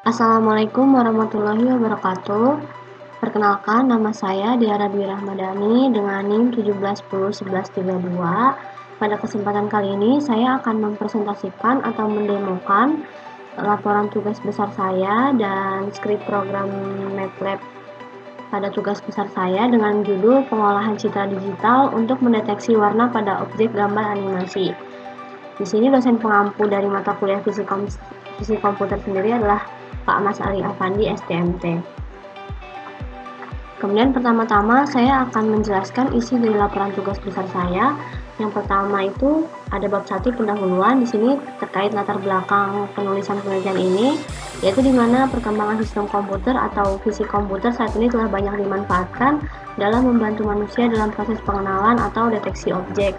Assalamualaikum warahmatullahi wabarakatuh. Perkenalkan, nama saya Diara Dwi Rahmadani dengan NIM 17101132. Pada kesempatan kali ini, saya akan mempresentasikan atau mendemokan laporan tugas besar saya dan skrip program MATLAB pada tugas besar saya dengan judul pengolahan citra digital untuk mendeteksi warna pada objek gambar animasi. Di sini dosen pengampu dari mata kuliah fisik komputer sendiri adalah Pak Mas Ali Afandi, STMT. Kemudian pertama-tama saya akan menjelaskan isi dari laporan tugas besar saya. Yang pertama itu ada bab 1 pendahuluan. Di sini terkait latar belakang penulisan penelitian ini, yaitu di mana perkembangan sistem komputer atau fisik komputer saat ini telah banyak dimanfaatkan dalam membantu manusia dalam proses pengenalan atau deteksi objek.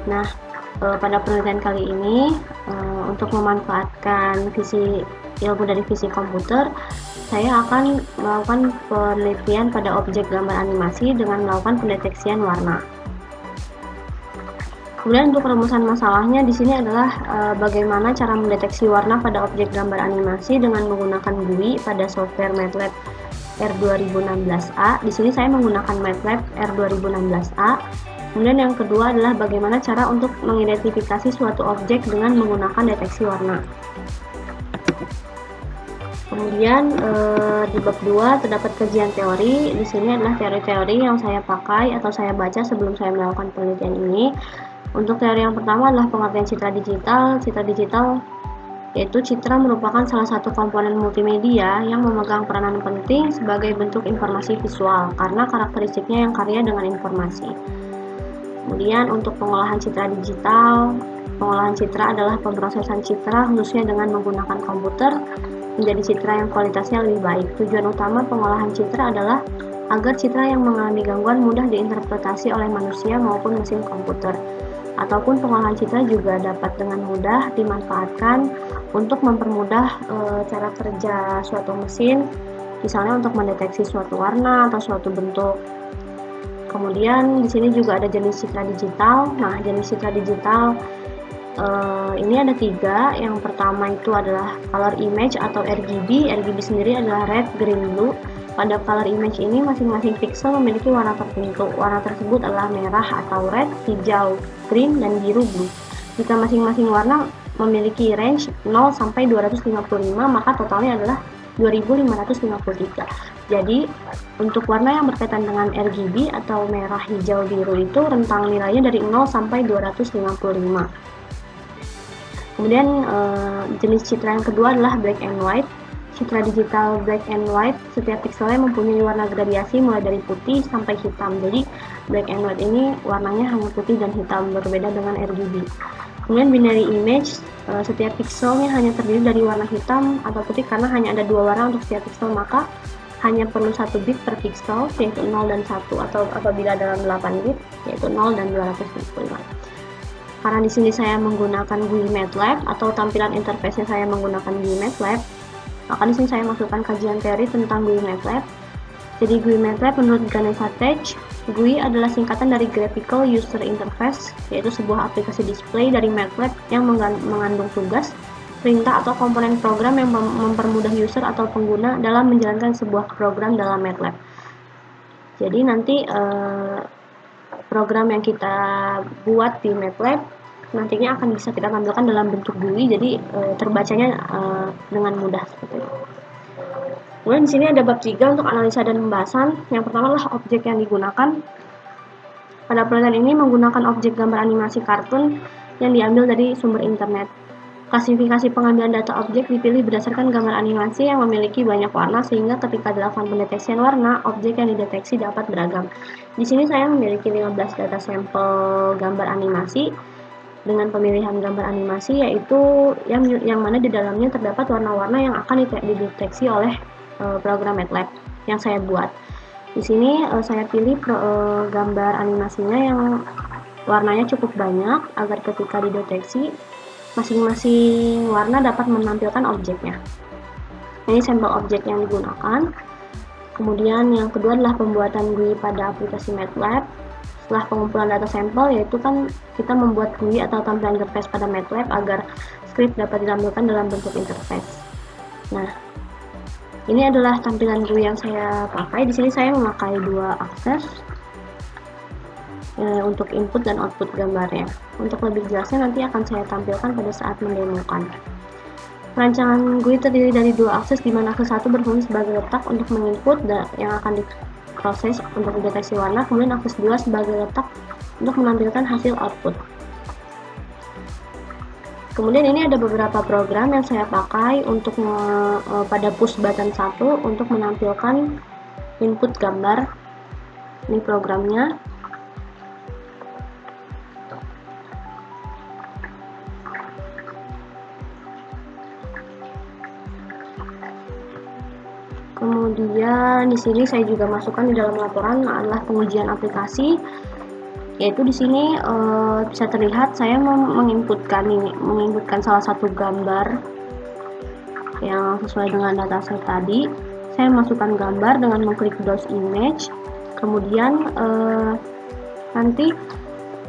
Nah, pada penelitian kali ini untuk memanfaatkan ilmu dari fisik komputer, saya akan melakukan penelitian pada objek gambar animasi dengan melakukan pendeteksian warna. Kemudian untuk rumusan masalahnya di sini adalah bagaimana cara mendeteksi warna pada objek gambar animasi dengan menggunakan GUI pada software MATLAB R2016A. Di sini saya menggunakan MATLAB R2016A. Kemudian yang kedua adalah bagaimana cara untuk mengidentifikasi suatu objek dengan menggunakan deteksi warna. Kemudian di bab 2 terdapat kajian teori. Di sini adalah teori-teori yang saya pakai atau saya baca sebelum saya melakukan penelitian ini. Untuk teori yang pertama adalah pengertian citra digital. Citra digital yaitu citra merupakan salah satu komponen multimedia yang memegang peranan penting sebagai bentuk informasi visual karena karakteristiknya yang kaya dengan informasi. Kemudian untuk pengolahan citra digital, pengolahan citra adalah pemrosesan citra khususnya dengan menggunakan komputer menjadi citra yang kualitasnya lebih baik. Tujuan utama pengolahan citra adalah agar citra yang mengalami gangguan mudah diinterpretasi oleh manusia maupun mesin komputer. Ataupun pengolahan citra juga dapat dengan mudah dimanfaatkan untuk mempermudah cara kerja suatu mesin, misalnya untuk mendeteksi suatu warna atau suatu bentuk. Kemudian di sini juga ada jenis citra digital. Nah, jenis citra digital ini ada 3. Yang pertama itu adalah color image atau RGB. RGB sendiri adalah red, green, blue. Pada color image ini masing-masing pixel memiliki warna tertentu. Warna tersebut adalah merah atau red, hijau, green, dan biru, blue. Jika masing-masing warna memiliki range 0 sampai 255, maka totalnya adalah 2553. Jadi untuk warna yang berkaitan dengan RGB atau merah, hijau, biru itu rentang nilainya dari 0 sampai 255. Kemudian jenis citra yang kedua adalah black and white. Citra digital black and white, setiap pixelnya mempunyai warna gradiasi mulai dari putih sampai hitam. Jadi black and white ini warnanya hanya putih dan hitam, berbeda dengan RGB. Kemudian binary image, setiap pixelnya hanya terdiri dari warna hitam atau putih karena hanya ada 2 warna untuk setiap pixel, maka hanya perlu 1 bit per pixel, yaitu 0 dan 1, atau apabila dalam 8 bit yaitu 0 dan 255. Karena di sini saya menggunakan GUI MATLAB atau tampilan interface-nya saya menggunakan GUI MATLAB, maka di sini saya masukkan kajian teori tentang GUI MATLAB. Jadi GUI MATLAB menurut Ganesha Tech, GUI adalah singkatan dari Graphical User Interface, yaitu sebuah aplikasi display dari MATLAB yang mengandung tugas, perintah atau komponen program yang mempermudah user atau pengguna dalam menjalankan sebuah program dalam MATLAB. Jadi nanti program yang kita buat di MATLAB nantinya akan bisa kita tampilkan dalam bentuk GUI, jadi terbacanya dengan mudah seperti itu. Kemudian di sini ada bab 3 untuk analisa dan pembahasan. Yang pertama adalah objek yang digunakan. Pada penelitian ini menggunakan objek gambar animasi kartun yang diambil dari sumber internet. Klasifikasi pengambilan data objek dipilih berdasarkan gambar animasi yang memiliki banyak warna sehingga ketika dilakukan pendeteksian warna, objek yang dideteksi dapat beragam. Di sini saya memiliki 15 data sampel gambar animasi dengan pemilihan gambar animasi yaitu yang mana di dalamnya terdapat warna-warna yang akan dideteksi oleh program MATLAB yang saya buat. Di sini saya pilih gambar animasinya yang warnanya cukup banyak agar ketika dideteksi masing-masing warna dapat menampilkan objeknya. Ini sampel objek yang digunakan. Kemudian yang kedua adalah pembuatan GUI pada aplikasi MATLAB. Setelah pengumpulan data sampel, yaitu kan kita membuat GUI atau tampilan interface pada MATLAB agar script dapat ditampilkan dalam bentuk interface. Nah, Ini adalah tampilan GUI yang saya pakai. Di sini saya memakai 2 akses untuk input dan output gambarnya. Untuk lebih jelasnya nanti akan saya tampilkan pada saat mendemokan. Rancangan GUI terdiri dari 2 akses, di mana akses 1 berfungsi sebagai letak untuk menginput yang akan diproses untuk deteksi warna, kemudian akses 2 sebagai letak untuk menampilkan hasil output. Kemudian ini ada beberapa program yang saya pakai untuk pada push button 1 untuk menampilkan input gambar. Ini programnya. Kemudian di sini saya juga masukkan di dalam laporan adalah pengujian aplikasi. Yaitu di sini bisa terlihat saya menginputkan salah satu gambar yang sesuai dengan data saya tadi. Saya masukkan gambar dengan mengklik browse image. Kemudian nanti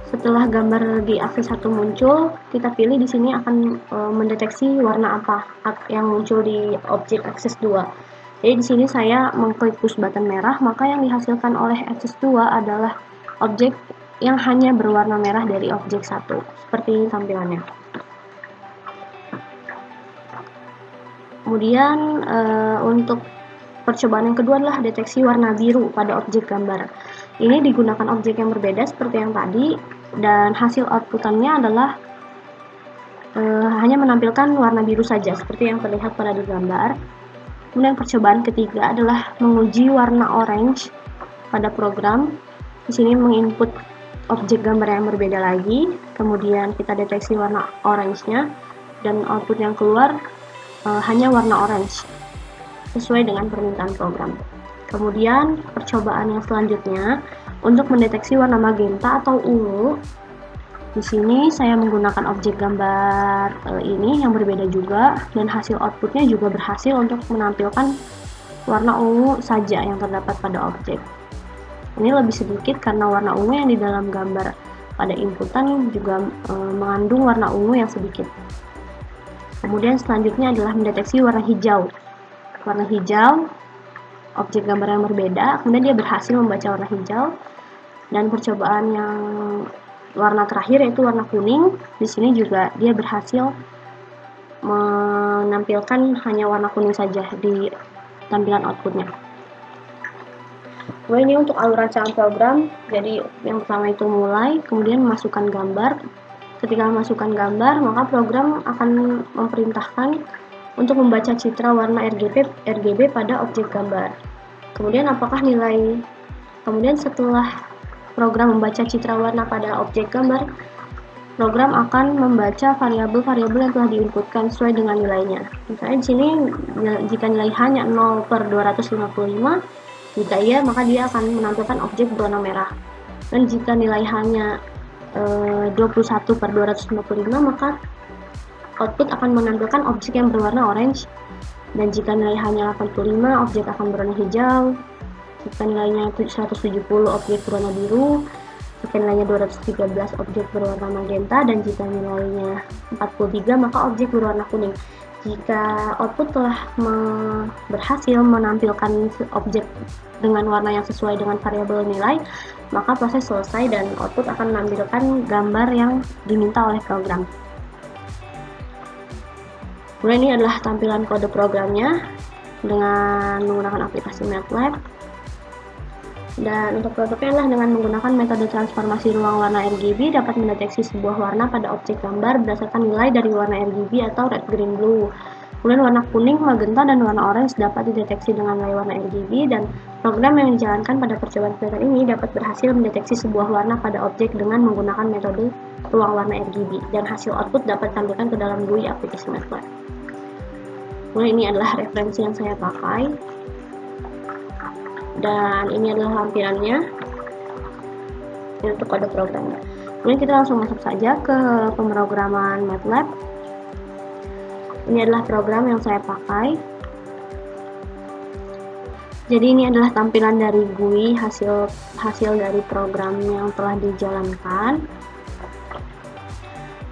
setelah gambar di akses 1 muncul, kita pilih di sini akan mendeteksi warna apa yang muncul di objek akses 2. Jadi di sini saya mengklik push button merah, maka yang dihasilkan oleh akses 2 adalah objek yang hanya berwarna merah dari objek 1. Seperti ini tampilannya. Kemudian untuk percobaan yang kedua adalah deteksi warna biru pada objek gambar. Ini digunakan objek yang berbeda seperti yang tadi, dan hasil outputannya adalah hanya menampilkan warna biru saja seperti yang terlihat pada di gambar. Kemudian percobaan ketiga adalah menguji warna orange pada program. Di sini menginput objek gambar yang berbeda lagi, kemudian kita deteksi warna orange-nya, dan output yang keluar hanya warna orange sesuai dengan permintaan program. Kemudian percobaan yang selanjutnya untuk mendeteksi warna magenta atau ungu. Di sini saya menggunakan objek gambar ini yang berbeda juga, dan hasil outputnya juga berhasil untuk menampilkan warna ungu saja yang terdapat pada objek. Ini lebih sedikit karena warna ungu yang di dalam gambar pada inputan juga mengandung warna ungu yang sedikit. Kemudian selanjutnya adalah mendeteksi warna hijau. Warna hijau, objek gambar yang berbeda, kemudian dia berhasil membaca warna hijau. Dan percobaan yang warna terakhir yaitu warna kuning, di sini juga dia berhasil menampilkan hanya warna kuning saja di tampilan outputnya. Ini untuk alur rancangan program. Jadi yang pertama itu mulai, kemudian memasukkan gambar. Ketika memasukkan gambar, maka program akan memerintahkan untuk membaca citra warna RGB pada objek gambar. Kemudian setelah program membaca citra warna pada objek gambar, program akan membaca variabel-variabel yang telah diinputkan sesuai dengan nilainya. Misalnya di sini jika nilai hanya 0/255, jika iya, maka dia akan menampilkan objek berwarna merah. Dan jika nilai hanya 21/255, maka output akan menampilkan objek yang berwarna orange. Dan jika nilai hanya 85, objek akan berwarna hijau. Jika nilainya 170, objek berwarna biru. Jika nilainya 213, objek berwarna magenta. Dan jika nilainya 43, maka objek berwarna kuning. Jika output telah berhasil menampilkan objek dengan warna yang sesuai dengan variabel nilai, maka proses selesai dan output akan menampilkan gambar yang diminta oleh program. Kemudian ini adalah tampilan kode programnya dengan menggunakan aplikasi MATLAB. Dan untuk prototipnya adalah dengan menggunakan metode transformasi ruang warna RGB dapat mendeteksi sebuah warna pada objek gambar berdasarkan nilai dari warna RGB atau red, green, blue. Kemudian warna kuning, magenta, dan warna orange dapat dideteksi dengan nilai warna RGB, dan program yang dijalankan pada percobaan ini dapat berhasil mendeteksi sebuah warna pada objek dengan menggunakan metode ruang warna RGB, dan hasil output dapat ditampilkan ke dalam GUI aplikasi MATLAB. Kemudian ini adalah referensi yang saya pakai. Dan ini adalah lampirannya. Ini untuk kode programnya. Kemudian kita langsung masuk saja ke pemrograman MATLAB. Ini adalah program yang saya pakai. Jadi ini adalah tampilan dari GUI hasil dari program yang telah dijalankan.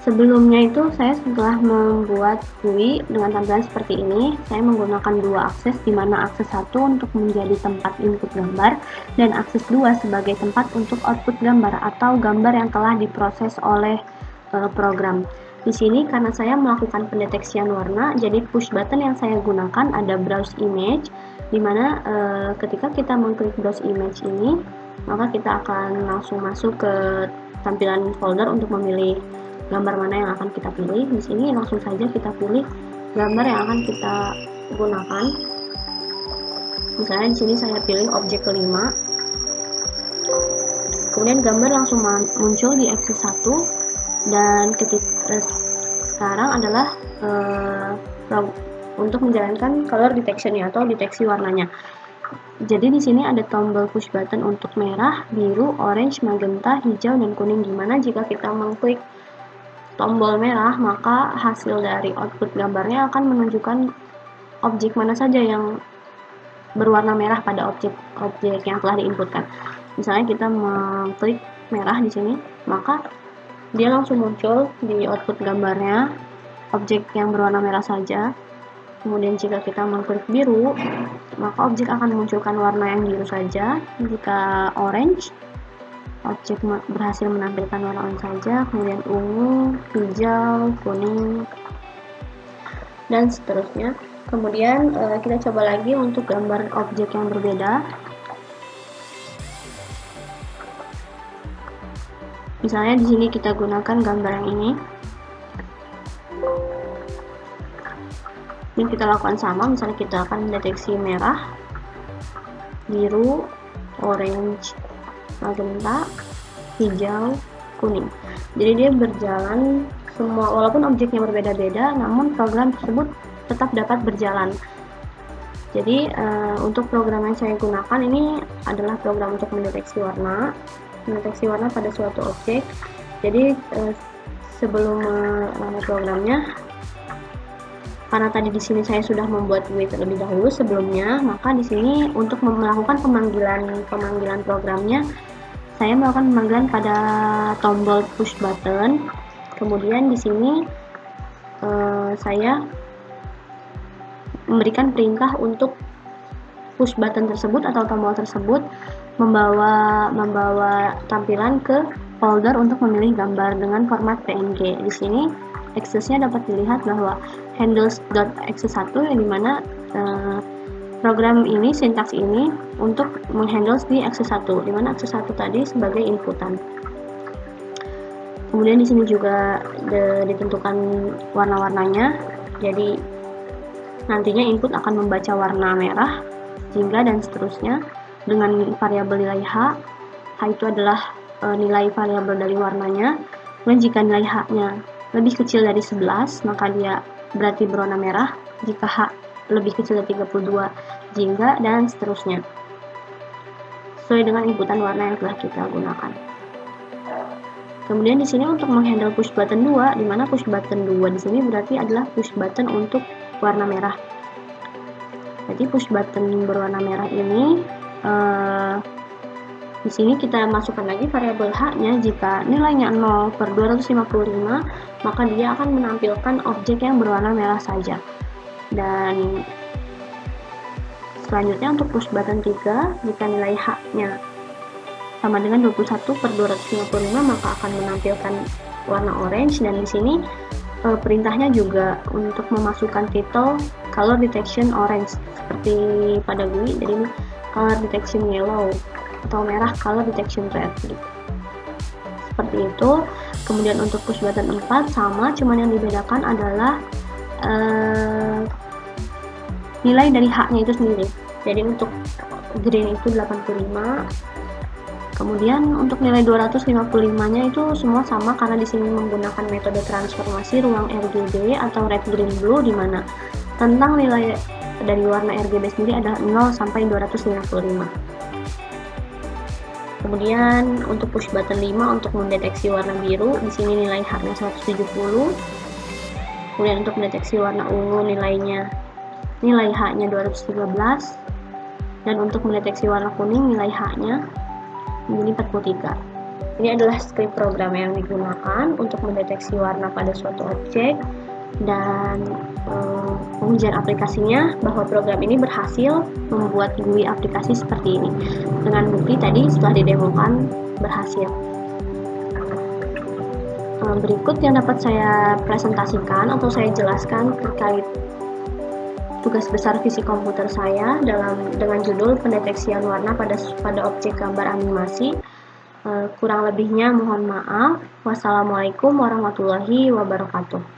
Sebelumnya itu saya setelah membuat GUI dengan tampilan seperti ini, saya menggunakan dua akses, di mana akses 1 untuk menjadi tempat input gambar dan akses 2 sebagai tempat untuk output gambar atau gambar yang telah diproses oleh program. Di sini karena saya melakukan pendeteksian warna, jadi push button yang saya gunakan ada browse image, di mana ketika kita mengklik browse image ini, maka kita akan langsung masuk ke tampilan folder untuk memilih gambar mana yang akan kita pilih. Di sini langsung saja kita pilih gambar yang akan kita gunakan. Misalnya di sini saya pilih objek kelima. Kemudian gambar langsung muncul di akses 1 dan ketika sekarang adalah untuk menjalankan color detection-nya atau deteksi warnanya. Jadi di sini ada tombol push button untuk merah, biru, orange, magenta, hijau, dan kuning. Dimana jika kita mengklik tombol merah, maka hasil dari output gambarnya akan menunjukkan objek mana saja yang berwarna merah pada objek yang telah diinputkan. Misalnya kita mengklik merah di sini, maka dia langsung muncul di output gambarnya objek yang berwarna merah saja. Kemudian jika kita mengklik biru, maka objek akan memunculkan warna yang biru saja. Jika orange, objek berhasil menampilkan warna orange saja, kemudian ungu, hijau, kuning, dan seterusnya. Kemudian kita coba lagi untuk gambar objek yang berbeda. Misalnya di sini kita gunakan gambar yang ini. Ini kita lakukan sama, misalnya kita akan mendeteksi merah, biru, orange, magenta, hijau, kuning. Jadi dia berjalan semua, walaupun objeknya berbeda-beda, namun program tersebut tetap dapat berjalan. Jadi untuk program yang saya gunakan ini adalah program untuk mendeteksi warna pada suatu objek. Jadi sebelum melalui programnya, karena tadi di sini saya sudah membuat GUI terlebih dahulu sebelumnya, maka di sini untuk melakukan pemanggilan programnya, saya melakukan pemanggilan pada tombol push button. Kemudian di sini saya memberikan perintah untuk push button tersebut atau tombol tersebut membawa tampilan ke folder untuk memilih gambar dengan format PNG. Di sini aksesnya dapat dilihat bahwa handles.access1 yang dimana program ini, sintaks ini untuk menghandle di akses 1, dimana akses 1 tadi sebagai inputan. Kemudian di sini juga ditentukan warna-warnanya. Jadi nantinya input akan membaca warna merah, jingga, dan seterusnya dengan variabel nilai H. H itu adalah nilai variabel dari warnanya. Dan jika nilai H-nya lebih kecil dari 11, maka dia berarti berwarna merah. Jika H lebih kecil dari 32, jingga, dan seterusnya, sesuai dengan inputan warna yang telah kita gunakan. Kemudian di sini untuk menghandle push button 2, di mana push button 2 di sini berarti adalah push button untuk warna merah. Jadi push button berwarna merah ini di sini kita masukkan lagi variabel H-nya. Jika nilainya 0/255, maka dia akan menampilkan objek yang berwarna merah saja. Dan selanjutnya untuk push button 3, jika nilai H-nya sama dengan 21/255, maka akan menampilkan warna orange. Dan di sini perintahnya juga untuk memasukkan title color detection orange seperti pada GUI. Jadi ini color detection yellow atau merah color detection red gitu. Seperti itu. Kemudian untuk push button 4 sama, cuman yang dibedakan adalah nilai dari H-nya itu sendiri. Jadi untuk green itu 85. Kemudian untuk nilai 255-nya itu semua sama karena di sini menggunakan metode transformasi ruang RGB atau red green blue, di mana tentang nilai dari warna RGB sendiri adalah 0 sampai 255. Kemudian untuk push button 5 untuk mendeteksi warna biru, di sini nilai H-nya 170. Kemudian untuk mendeteksi warna ungu nilai H-nya 213. Dan untuk mendeteksi warna kuning nilai H-nya menjadi 43. Ini adalah script program yang digunakan untuk mendeteksi warna pada suatu objek, dan pengujian aplikasinya bahwa program ini berhasil membuat GUI aplikasi seperti ini. Dengan bukti tadi setelah didemokan berhasil. Berikut yang dapat saya presentasikan atau saya jelaskan terkait tugas besar fisik komputer saya dengan judul pendeteksian warna pada objek gambar animasi. Kurang lebihnya mohon maaf. Wassalamualaikum warahmatullahi wabarakatuh.